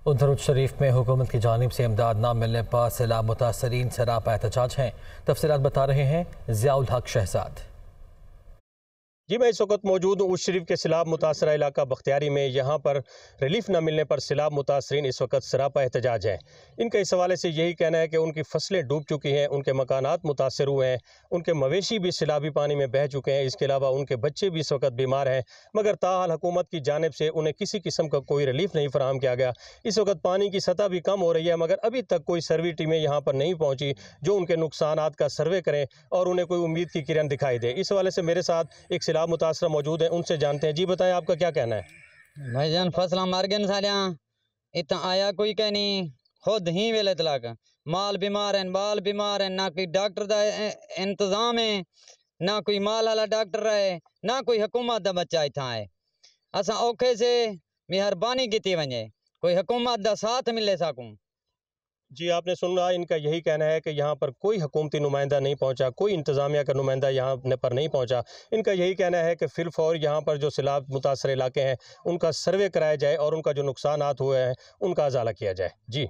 उधर शरीफ में हुकूमत की जानिब से इमदाद न मिलने पर सैलाब मुतासरीन सरापा एहतजाज हैं। तफसीलात बता रहे हैं ज़ियाउल हक शहजाद। जी, मैं इस वक्त मौजूद हूँ उस शरीफ के सैलाब मुतासरा इलाका बख्तियारी में। यहाँ पर रिलीफ न मिलने पर सैलाब मुतासरीन इस वक्त सरापा एहतजाज है। इनका इस हवाले से यही कहना है कि उनकी फसलें डूब चुकी हैं, उनके मकानात मुतासर हुए हैं, उनके मवेशी भी सैलाबी पानी में बह चुके हैं। इसके अलावा उनके बच्चे भी इस वक्त बीमार हैं, मगर ताहाल हुकूमत की जानिब से उन्हें किसी किस्म का कोई रिलीफ नहीं फराहम किया गया। इस वक्त पानी की सतह भी कम हो रही है, मगर अभी तक कोई सर्वे टीमें यहाँ पर नहीं पहुँची जो उनके नुकसानात का सर्वे करें और उन्हें कोई उम्मीद की किरण दिखाई दे। इस हवाले से मेरे साथ एक सैलाब मुतासरा मौजूद है, उनसे जानते हैं। जी बताएं, आपका क्या कहना है? भाईजान फसला मर गए सारियां, इतना आया कोई कह नहीं, खुद ही वेले तलाक माल बीमार हैं, बाल बीमार हैं, ना कोई डॉक्टर का इंतजाम है, ना कोई माल वाला डॉक्टर है, ना कोई हुकूमत का बच्चा इतना है। असा औखे से मेहरबानी की वजे, कोई हुकूमत का साथ मिले सकूं। जी, आपने सुना, इनका यही कहना है कि यहाँ पर कोई हुकूमती नुमाइंदा नहीं पहुँचा, कोई इंतज़ामिया का नुमाइंदा यहाँ पर नहीं पहुँचा। इनका यही कहना है कि फिलफौर यहाँ पर जो सैलाब मुतासर इलाके हैं उनका सर्वे कराया जाए और उनका जो नुकसानात हुए हैं उनका अज़ाला किया जाए। जी।